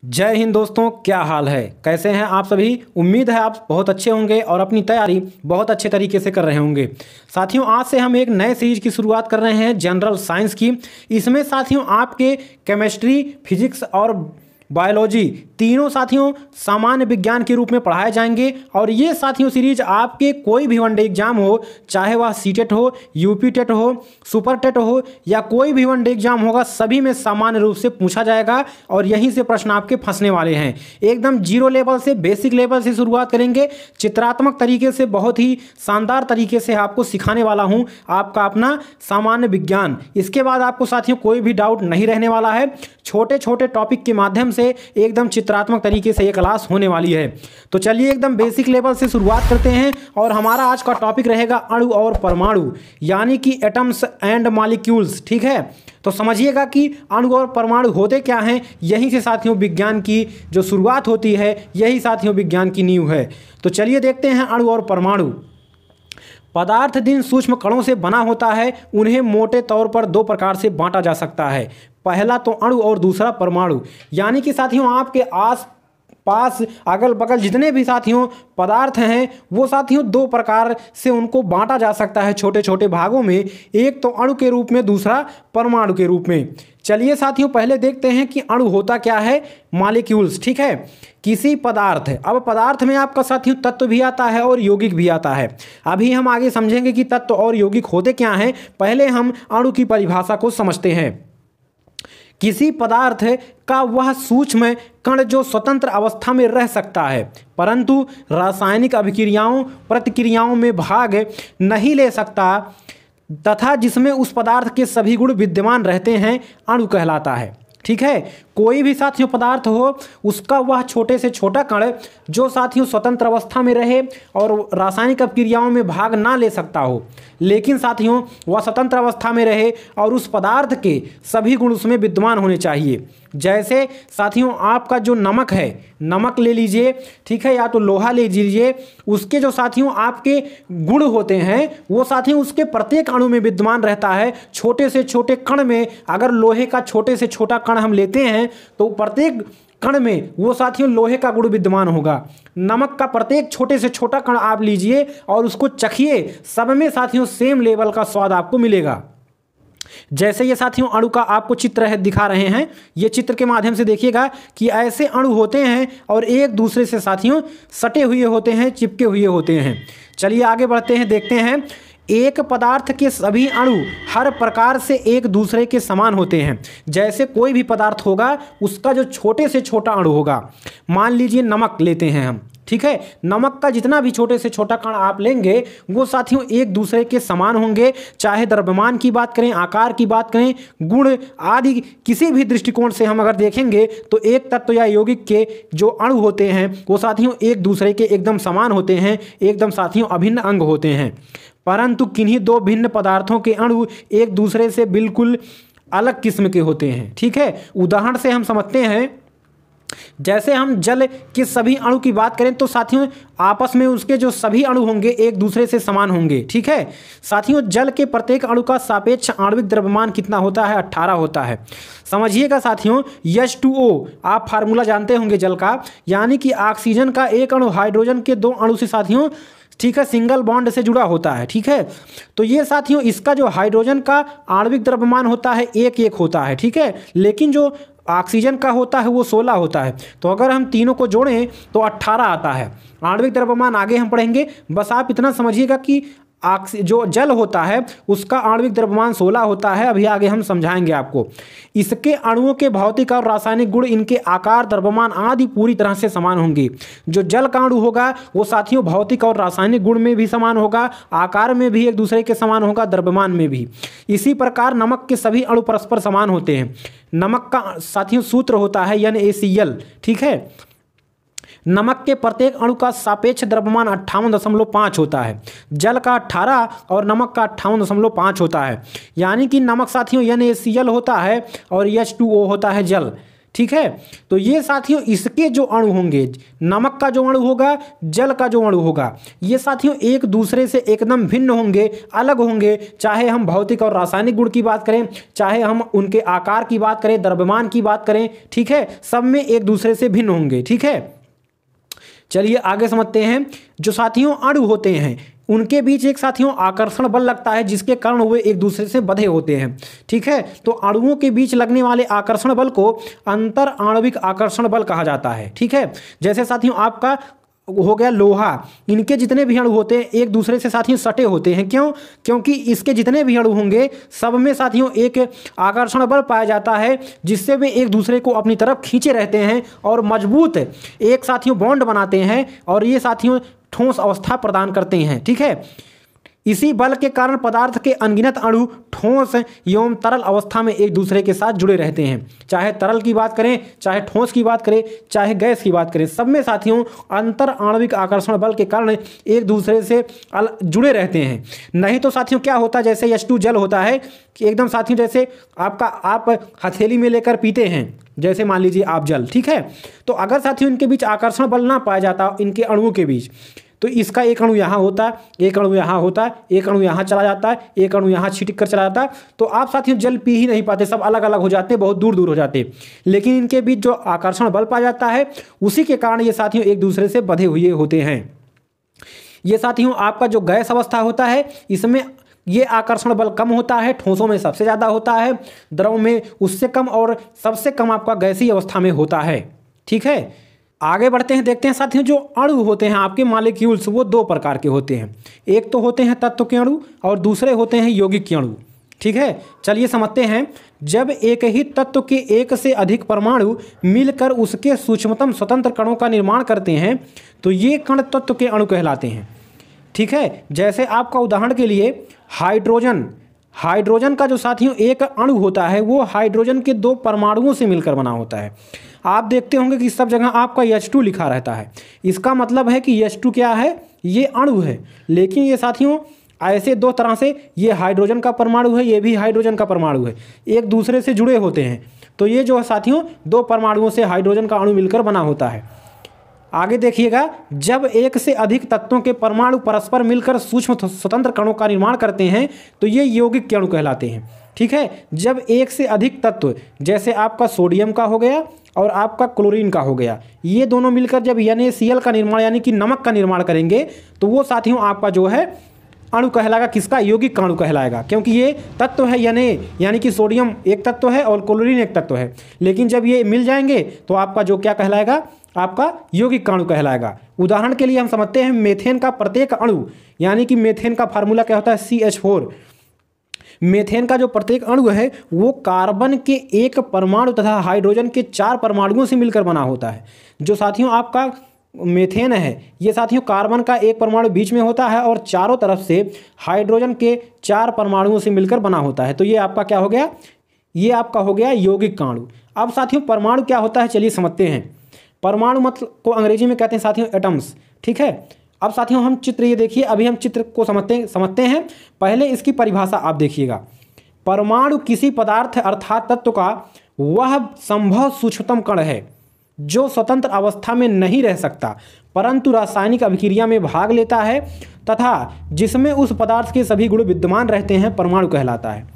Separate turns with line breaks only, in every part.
जय हिंद दोस्तों, क्या हाल है? कैसे हैं आप सभी? उम्मीद है आप बहुत अच्छे होंगे और अपनी तैयारी बहुत अच्छे तरीके से कर रहे होंगे। साथियों, आज से हम एक नए सीरीज की शुरुआत कर रहे हैं जनरल साइंस की। इसमें साथियों आपके केमिस्ट्री, फिजिक्स और बायोलॉजी तीनों साथियों सामान्य विज्ञान के रूप में पढ़ाए जाएंगे। और ये साथियों सीरीज आपके कोई भी वनडे एग्जाम हो, चाहे वह सीटेट हो, यूपी टेट हो, सुपर टेट हो या कोई भी वनडे एग्जाम होगा, सभी में सामान्य रूप से पूछा जाएगा। और यहीं से प्रश्न आपके फंसने वाले हैं। एकदम जीरो लेवल से, बेसिक लेवल से शुरुआत करेंगे। चित्रात्मक तरीके से, बहुत ही शानदार तरीके से आपको सिखाने वाला हूं आपका अपना सामान्य विज्ञान। इसके बाद आपको साथियों कोई भी डाउट नहीं रहने वाला है। छोटे छोटे टॉपिक के माध्यम से एकदम चित्रात्मक तरीके से ये क्लास होने वाली है। तो चलिए एकदम बेसिक लेवल से शुरुआत करते हैं। और हमारा आज का टॉपिक रहेगा अणु और परमाणु, यानी कि एटम्स एंड मॉलिक्यूल्स। ठीक है, तो समझिएगा कि अणु और परमाणु होते क्या हैं। यहीं से साथियों विज्ञान की जो शुरुआत होती है, यही साथियों विज्ञान की नींव है। तो चलिए देखते हैं अणु और परमाणु। पदार्थ जिन सूक्ष्म कणों से बना होता है, उन्हें मोटे तौर पर दो प्रकार से बांटा जा सकता है। पहला तो अणु और दूसरा परमाणु। यानी कि साथियों आपके आस पास अगल बगल जितने भी साथियों पदार्थ हैं, वो साथियों दो प्रकार से उनको बांटा जा सकता है छोटे छोटे भागों में। एक तो अणु के रूप में, दूसरा परमाणु के रूप में। चलिए साथियों पहले देखते हैं कि अणु होता क्या है, मॉलिक्यूल्स। ठीक है, किसी पदार्थ है। अब पदार्थ में आपका साथियों तत्व भी आता है और यौगिक भी आता है। अभी हम आगे समझेंगे कि तत्व और यौगिक होते क्या हैं। पहले हम अणु की परिभाषा को समझते हैं। किसी पदार्थ का वह सूक्ष्म कण जो स्वतंत्र अवस्था में रह सकता है, परंतु रासायनिक अभिक्रियाओं प्रतिक्रियाओं में भाग नहीं ले सकता, तथा जिसमें उस पदार्थ के सभी गुण विद्यमान रहते हैं, अणु कहलाता है। ठीक है, कोई भी साथियों पदार्थ हो, उसका वह छोटे से छोटा कण जो साथियों स्वतंत्र अवस्था में रहे और रासायनिक अभिक्रियाओं में भाग ना ले सकता हो, लेकिन साथियों वह स्वतंत्र अवस्था में रहे और उस पदार्थ के सभी गुण उसमें विद्यमान होने चाहिए। जैसे साथियों आपका जो नमक है, नमक ले लीजिए, ठीक है, या तो लोहा ले लीजिए। उसके जो साथियों आपके गुण होते हैं, वो साथियों उसके प्रत्येक अणु में विद्यमान रहता है। छोटे से छोटे कण में अगर लोहे का छोटे से छोटा कण हम लेते हैं, तो प्रत्येक कण में वो साथियों लोहे का गुण विद्यमान होगा। नमक का प्रत्येक छोटे से छोटा कण आप लीजिए और उसको चखिए, सब में साथियों सेम लेवल का स्वाद आपको मिलेगा। जैसे ये साथियों अणु का आपको चित्र है दिखा रहे हैं, ये चित्र के माध्यम से देखिएगा कि ऐसे अणु होते हैं और एक दूसरे से साथियों सटे हुए होते हैं, चिपके हुए होते हैं। चलिए आगे बढ़ते हैं, देखते हैं। एक पदार्थ के सभी अणु हर प्रकार से एक दूसरे के समान होते हैं। जैसे कोई भी पदार्थ होगा, उसका जो छोटे से छोटा अणु होगा, मान लीजिए नमक लेते हैं हम। ठीक है, नमक का जितना भी छोटे से छोटा कण आप लेंगे, वो साथियों एक दूसरे के समान होंगे। चाहे द्रव्यमान की बात करें, आकार की बात करें, गुण आदि किसी भी दृष्टिकोण से हम अगर देखेंगे, तो एक तत्व या यौगिक के जो अणु होते हैं, वो साथियों एक दूसरे के एकदम समान होते हैं, एकदम साथियों अभिन्न अंग होते हैं। परंतु किन्हीं दो भिन्न पदार्थों के अणु एक दूसरे से बिल्कुल अलग किस्म के होते हैं। ठीक है, उदाहरण से हम समझते हैं। जैसे हम जल के सभी अणु की बात करें, तो साथियों आपस में उसके जो सभी अणु होंगे एक दूसरे से समान होंगे। ठीक है साथियों, जल के प्रत्येक अणु का सापेक्ष आणविक द्रव्यमान कितना होता है? 18 होता है। समझिएगा साथियों, H2O आप फार्मूला जानते होंगे जल का, यानी कि ऑक्सीजन का एक अणु हाइड्रोजन के दो अणु से साथियों, ठीक है, सिंगल बॉन्ड से जुड़ा होता है। ठीक है, तो ये साथियों इसका जो हाइड्रोजन का आणविक द्रव्यमान होता है 1 होता है। ठीक है, लेकिन जो ऑक्सीजन का होता है वो 16 होता है। तो अगर हम तीनों को जोड़ें तो 18 आता है। आणविक द्रव्यमान आगे हम पढ़ेंगे, बस आप इतना समझिएगा कि जो जल होता है उसका आणविक द्रव्यमान 16 होता है। अभी आगे हम समझाएंगे आपको। इसके अणुओं के भौतिक और रासायनिक गुण, इनके आकार, द्रव्यमान आदि पूरी तरह से समान होंगे। जो जल का अणु होगा वो साथियों भौतिक और रासायनिक गुण में भी समान होगा, आकार में भी एक दूसरे के समान होगा, द्रव्यमान में भी। इसी प्रकार नमक के सभी अणु परस्पर समान होते हैं। नमक का साथियों सूत्र होता है NaCl। ठीक है, नमक के प्रत्येक अणु का सापेक्ष द्रव्यमान 58.5 होता है। जल का 18 और नमक का 58.5 होता है। यानी कि नमक साथियों NaCl होता है और H2O होता है जल। ठीक है। तो ये साथियों इसके जो अणु होंगे, नमक का जो अणु होगा, जल का जो अणु होगा, ये साथियों एक दूसरे से एकदम भिन्न होंगे, अलग होंगे। चाहे हम भौतिक और रासायनिक गुण की बात करें, चाहे हम उनके आकार की बात करें, द्रव्यमान की बात करें, ठीक है, सब में एक दूसरे से भिन्न होंगे। ठीक है, चलिए आगे समझते हैं। जो साथियों अणु होते हैं उनके बीच एक साथियों आकर्षण बल लगता है, जिसके कारण वे एक दूसरे से बंधे होते हैं। ठीक है, तो अणुओं के बीच लगने वाले आकर्षण बल को अंतर आणविक आकर्षण बल कहा जाता है। ठीक है, जैसे साथियों आपका हो गया लोहा, इनके जितने भी अणु होते हैं एक दूसरे से साथियों सटे होते हैं। क्यों? क्योंकि इसके जितने भी अणु होंगे सब में साथियों एक आकर्षण बल पाया जाता है, जिससे वे एक दूसरे को अपनी तरफ खींचे रहते हैं और मजबूत एक साथियों बॉन्ड बनाते हैं, और ये साथियों ठोस अवस्था प्रदान करते हैं। ठीक है, इसी बल के कारण पदार्थ के अनगिनत अणु ठोस एवं तरल अवस्था में एक दूसरे के साथ जुड़े रहते हैं। चाहे तरल की बात करें, चाहे ठोस की बात करें, चाहे गैस की बात करें, सब में साथियों अंतर आणविक आकर्षण बल के कारण एक दूसरे से जुड़े रहते हैं। नहीं तो साथियों क्या होता है, जैसे H2 जल होता है कि एकदम साथियों जैसे आप हथेली में लेकर पीते हैं, जैसे मान लीजिए आप जल। ठीक है, तो अगर साथियों इनके बीच आकर्षण बल ना पाया जाता इनके अणुओं के बीच, तो इसका एक अणु यहाँ होता, एक अणु यहाँ होता, एक अणु यहाँ चला जाता है, एक अणु यहाँ छिटक कर चला जाता है, तो आप साथियों जल पी ही नहीं पाते, सब अलग अलग हो जाते, बहुत दूर दूर हो जाते। लेकिन इनके बीच जो आकर्षण बल पाया जाता है उसी के कारण ये साथियों एक दूसरे से बंधे हुए होते हैं। ये साथियों आपका जो गैस अवस्था होता है इसमें ये आकर्षण बल कम होता है, ठोसों में सबसे ज़्यादा होता है, द्रव में उससे कम, और सबसे कम आपका गैसीय अवस्था में होता है। ठीक है, आगे बढ़ते हैं, देखते हैं साथियों जो अणु होते हैं आपके मॉलिक्यूल्स वो दो प्रकार के होते हैं। एक तो होते हैं तत्व के अणु और दूसरे होते हैं यौगिक के अणु। ठीक है, चलिए समझते हैं। जब एक ही तत्व के एक से अधिक परमाणु मिलकर उसके सूक्ष्मतम स्वतंत्र कणों का निर्माण करते हैं तो ये कण तत्व के अणु कहलाते हैं। ठीक है, जैसे आपका उदाहरण के लिए हाइड्रोजन का जो साथियों एक अणु होता है वो हाइड्रोजन के दो परमाणुओं से मिलकर बना होता है। आप देखते होंगे कि सब जगह आपका H2 लिखा रहता है, इसका मतलब है कि H2 क्या है, ये अणु है। लेकिन ये साथियों ऐसे दो तरह से, ये हाइड्रोजन का परमाणु है, ये भी हाइड्रोजन का परमाणु है, एक दूसरे से जुड़े होते हैं। तो ये जो है साथियों दो परमाणुओं से हाइड्रोजन का अणु मिलकर बना होता है। आगे देखिएगा, जब एक से अधिक तत्वों के परमाणु परस्पर मिलकर सूक्ष्म स्वतंत्र कणों का निर्माण करते हैं तो ये यौगिक अणु कहलाते हैं। ठीक है, जब एक से अधिक तत्व जैसे आपका सोडियम का हो गया और आपका क्लोरीन का हो गया, ये दोनों मिलकर जब NaCl का निर्माण यानी कि नमक का निर्माण करेंगे तो वो साथियों आपका जो है अणु कहलाएगा, किसका, यौगिक अणु कहलाएगा। क्योंकि ये तत्व है यानी कि सोडियम एक तत्व है और क्लोरीन एक तत्व है, लेकिन जब ये मिल जाएंगे तो आपका जो क्या कहलाएगा, आपका यौगिक अणु कहलाएगा। उदाहरण के लिए हम समझते हैं मेथेन का प्रत्येक अणु, यानी कि मेथेन का फार्मूला क्या होता है, CH4। मेथेन का जो प्रत्येक अणु है वो कार्बन के एक परमाणु तथा हाइड्रोजन के 4 परमाणुओं से मिलकर बना होता है। जो साथियों आपका मेथेन है ये साथियों कार्बन का एक परमाणु बीच में होता है और चारों तरफ से हाइड्रोजन के 4 परमाणुओं से मिलकर बना होता है। तो ये आपका क्या हो गया, ये आपका हो गया यौगिक अणु। अब साथियों परमाणु क्या होता है चलिए समझते हैं। परमाणु मतलब को अंग्रेजी में कहते हैं साथियों एटम्स। ठीक है, अब साथियों हम चित्र ये देखिए, अभी हम चित्र को समझते हैं। पहले इसकी परिभाषा आप देखिएगा। परमाणु किसी पदार्थ अर्थात तत्व का वह संभव सूक्ष्मतम कण है जो स्वतंत्र अवस्था में नहीं रह सकता परंतु रासायनिक अभिक्रिया में भाग लेता है तथा जिसमें उस पदार्थ के सभी गुण विद्यमान रहते हैं, परमाणु कहलाता है।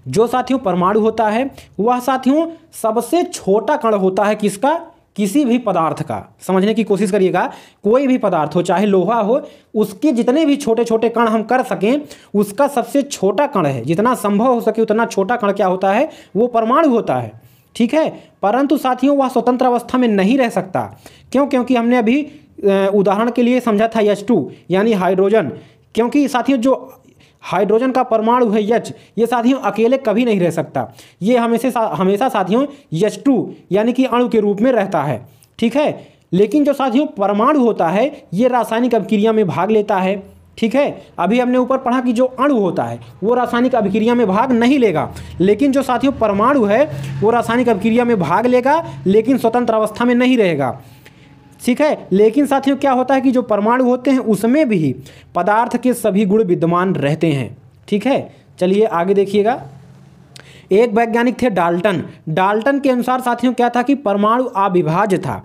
जो साथियों परमाणु होता है वह साथियों सबसे छोटा कण होता है, किसका, किसी भी पदार्थ का। समझने की कोशिश करिएगा, कोई भी पदार्थ हो, चाहे लोहा हो, उसके जितने भी छोटे छोटे कण हम कर सकें उसका सबसे छोटा कण है, जितना संभव हो सके उतना छोटा कण क्या होता है, वो परमाणु होता है। ठीक है, परंतु साथियों वह स्वतंत्र अवस्था में नहीं रह सकता। क्यों? क्योंकि हमने अभी उदाहरण के लिए समझा था H2 यानी हाइड्रोजन। क्योंकि साथियों जो हाइड्रोजन का परमाणु है H, ये साथियों अकेले कभी नहीं रह सकता, ये हमेशा साथियों H2 यानी कि अणु के रूप में रहता है। ठीक है, लेकिन जो साथियों परमाणु होता है ये रासायनिक अभिक्रिया में भाग लेता है। ठीक है, अभी हमने ऊपर पढ़ा कि जो अणु होता है वो रासायनिक अभिक्रिया में भाग नहीं लेगा, लेकिन जो साथियों परमाणु है वो रासायनिक अभिक्रिया में भाग लेगा लेकिन स्वतंत्र अवस्था में नहीं रहेगा। ठीक है, लेकिन साथियों क्या होता है कि जो परमाणु होते हैं उसमें भी पदार्थ के सभी गुण विद्यमान रहते हैं। ठीक है, चलिए आगे देखिएगा। एक वैज्ञानिक थे डाल्टन। डाल्टन के अनुसार साथियों क्या था कि परमाणु अविभाज्य था।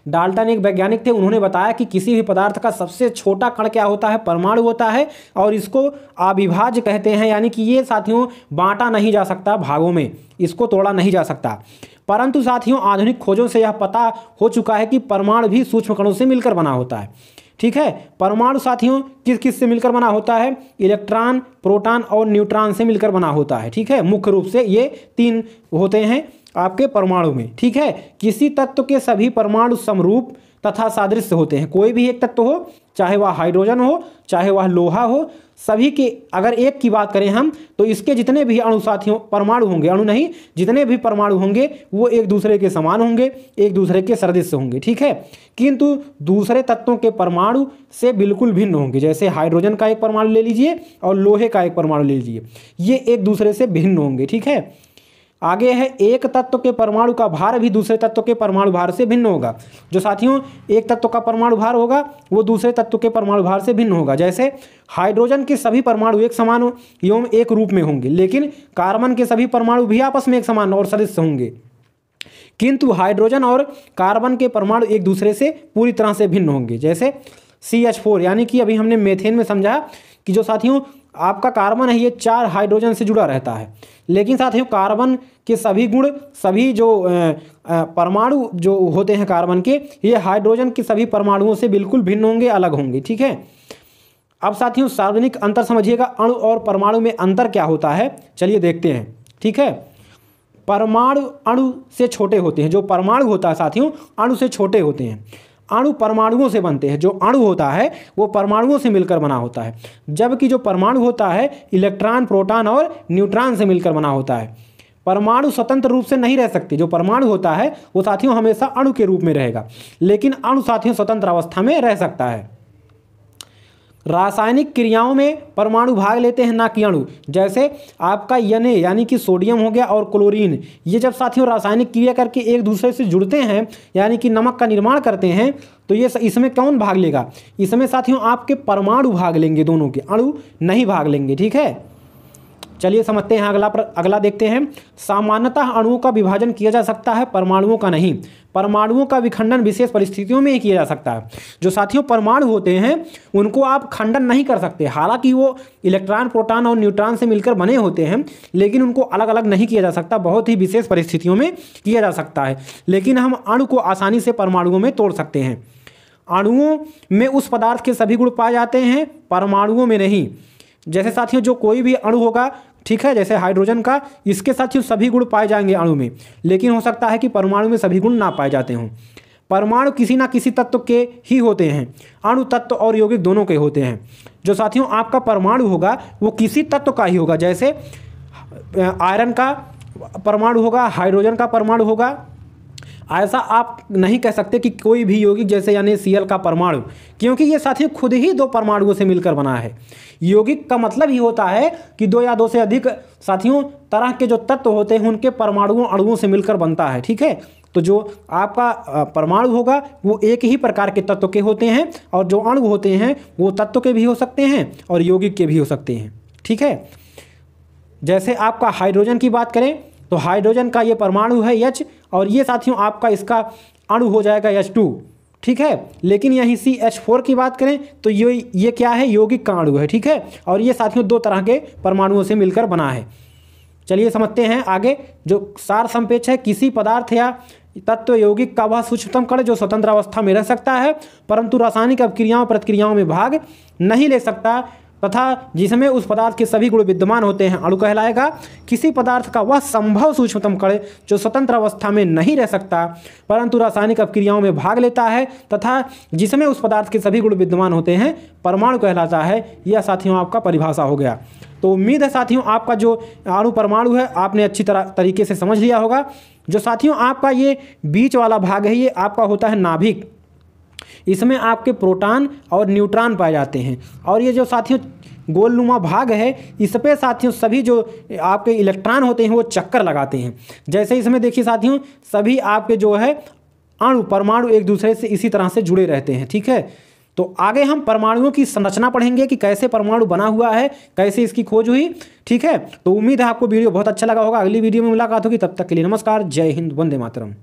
डाल्टन एक वैज्ञानिक थे, उन्होंने बताया कि किसी भी पदार्थ का सबसे छोटा कण क्या होता है, परमाणु होता है, और इसको अविभाज्य कहते हैं, यानी कि ये साथियों बांटा नहीं जा सकता भागों में, इसको तोड़ा नहीं जा सकता। परंतु साथियों आधुनिक खोजों से यह पता हो चुका है कि परमाणु भी सूक्ष्म कणों से मिलकर बना होता है। ठीक है, परमाणु साथियों किस किस से मिलकर बना होता है, इलेक्ट्रॉन, प्रोटॉन और न्यूट्रॉन से मिलकर बना होता है। ठीक है, मुख्य रूप से ये 3 होते हैं आपके परमाणु में। ठीक है, किसी तत्व के सभी परमाणु समरूप तथा सादृश्य होते हैं। कोई भी एक तत्व हो, चाहे वह हाइड्रोजन हो, चाहे वह लोहा हो, सभी के अगर एक की बात करें हम, तो इसके जितने भी अणु साथियों परमाणु होंगे, अणु नहीं, जितने भी परमाणु होंगे वो एक दूसरे के समान होंगे, एक दूसरे के सदृश होंगे। ठीक है, किंतु दूसरे तत्वों के परमाणु से बिल्कुल भिन्न होंगे। जैसे हाइड्रोजन का एक परमाणु ले लीजिए और लोहे का एक परमाणु ले लीजिए, ये एक दूसरे से भिन्न होंगे। ठीक है, आगे है एक तत्व के परमाणु का भार भी दूसरे तत्व के परमाणु भार से भिन्न होगा। जो साथियों एक तत्व का परमाणु भार होगा वो दूसरे तत्व के परमाणु भार से भिन्न होगा। जैसे हाइड्रोजन के सभी परमाणु एक समान एवं एक रूप में होंगे, लेकिन कार्बन के सभी परमाणु भी आपस में एक समान और सदृश होंगे, किंतु हाइड्रोजन और कार्बन के परमाणु एक दूसरे से पूरी तरह से भिन्न होंगे। जैसे CH4, यानी कि अभी हमने मेथेन में समझा कि जो साथियों आपका कार्बन है ये 4 हाइड्रोजन से जुड़ा रहता है, लेकिन साथियों कार्बन के सभी गुण, सभी जो परमाणु जो होते हैं कार्बन के, ये हाइड्रोजन के सभी परमाणुओं से बिल्कुल भिन्न होंगे, अलग होंगे। ठीक है, अब साथियों सार्वजनिक अंतर समझिएगा, अणु और परमाणु में अंतर क्या होता है, चलिए देखते हैं। ठीक है, परमाणु अणु से छोटे होते हैं। जो परमाणु होता है साथियों अणु से छोटे होते हैं। अणु परमाणुओं से बनते हैं। जो अणु होता है वो परमाणुओं से मिलकर बना होता है, जबकि जो परमाणु होता है इलेक्ट्रॉन, प्रोटॉन और न्यूट्रॉन से मिलकर बना होता है। परमाणु स्वतंत्र रूप से नहीं रह सकते। जो परमाणु होता है वो साथियों हमेशा अणु के रूप में रहेगा, लेकिन अणु साथियों स्वतंत्र अवस्था में रह सकता है। रासायनिक क्रियाओं में परमाणु भाग लेते हैं, ना कि अणु। जैसे आपका Na यानी कि सोडियम हो गया और क्लोरीन, ये जब साथियों रासायनिक क्रिया करके एक दूसरे से जुड़ते हैं, यानी कि नमक का निर्माण करते हैं, तो ये इसमें कौन भाग लेगा, इसमें साथियों आपके परमाणु भाग लेंगे, दोनों के, अणु नहीं भाग लेंगे। ठीक है, चलिए समझते हैं। अगला देखते हैं। सामान्यतः अणुओं का विभाजन किया जा सकता है, परमाणुओं का नहीं। परमाणुओं का विखंडन विशेष परिस्थितियों में ही किया जा सकता है। जो साथियों परमाणु होते हैं उनको आप खंडन नहीं कर सकते, हालांकि वो इलेक्ट्रॉन, प्रोटॉन और न्यूट्रॉन से मिलकर बने होते हैं, लेकिन उनको अलग अलग नहीं किया जा सकता, बहुत ही विशेष परिस्थितियों में किया जा सकता है। लेकिन हम अणु को आसानी से परमाणुओं में तोड़ सकते हैं। अणुओं में उस पदार्थ के सभी गुण पाए जाते हैं, परमाणुओं में नहीं। जैसे साथियों जो कोई भी अणु होगा, ठीक है, जैसे हाइड्रोजन का, इसके साथियों सभी गुण पाए जाएंगे अणु में, लेकिन हो सकता है कि परमाणु में सभी गुण ना पाए जाते हों। परमाणु किसी ना किसी तत्व के ही होते हैं, अणु तत्व और यौगिक दोनों के होते हैं। जो साथियों आपका परमाणु होगा वो किसी तत्व का ही होगा, जैसे आयरन का परमाणु होगा, हाइड्रोजन का परमाणु होगा। ऐसा आप नहीं कह सकते कि कोई भी यौगिक, जैसे यानी Cl का परमाणु, क्योंकि ये साथियों खुद ही 2 परमाणुओं से मिलकर बना है। यौगिक का मतलब ही होता है कि 2 या 2 से अधिक साथियों तरह के जो तत्व होते हैं उनके परमाणुओं, अणुओं से मिलकर बनता है। ठीक है, तो जो आपका परमाणु होगा वो एक ही प्रकार के तत्व के होते हैं, और जो अणु होते हैं वो तत्व के भी हो सकते हैं और यौगिक के भी हो सकते हैं। ठीक है, जैसे आपका हाइड्रोजन की बात करें तो हाइड्रोजन का ये परमाणु है H, और ये साथियों आपका इसका अणु हो जाएगा H2। ठीक है, लेकिन यहीं CH4 की बात करें तो ये क्या है, यौगिक का अणु है। ठीक है, और ये साथियों 2 तरह के परमाणुओं से मिलकर बना है। चलिए समझते हैं आगे। जो सार संपेच है, किसी पदार्थ या तत्व यौगिक का वह सूक्ष्मतम कण जो स्वतंत्र अवस्था में रह सकता है, परंतु रासायनिक अभिक्रियाओं प्रतिक्रियाओं में भाग नहीं ले सकता, तथा जिसमें उस पदार्थ के सभी गुण विद्यमान होते हैं, अणु कहलाएगा। किसी पदार्थ का वह संभव सूक्ष्मतम कण जो स्वतंत्र अवस्था में नहीं रह सकता परंतु रासायनिक अभिक्रियाओं में भाग लेता है, तथा जिसमें उस पदार्थ के सभी गुण विद्यमान होते हैं, परमाणु कहलाता है। यह साथियों आपका परिभाषा हो गया। तो उम्मीद है साथियों आपका जो अणु परमाणु है आपने अच्छी तरीके से समझ लिया होगा। जो साथियों आपका ये बीच वाला भाग है, ये आपका होता है नाभिक। इसमें आपके प्रोटॉन और न्यूट्रॉन पाए जाते हैं, और ये जो साथियों गोलनुमा भाग है, इस पे साथियों सभी जो आपके इलेक्ट्रॉन होते हैं वो चक्कर लगाते हैं। जैसे इसमें देखिए साथियों सभी आपके जो है अणु, परमाणु एक दूसरे से इसी तरह से जुड़े रहते हैं। ठीक है, तो आगे हम परमाणुओं की संरचना पढ़ेंगे कि कैसे परमाणु बना हुआ है, कैसे इसकी खोज हुई। ठीक है, तो उम्मीद है आपको वीडियो बहुत अच्छा लगा होगा। अगली वीडियो में मुलाकात होगी, तब तक के लिए नमस्कार, जय हिंद, वंदे मातरम।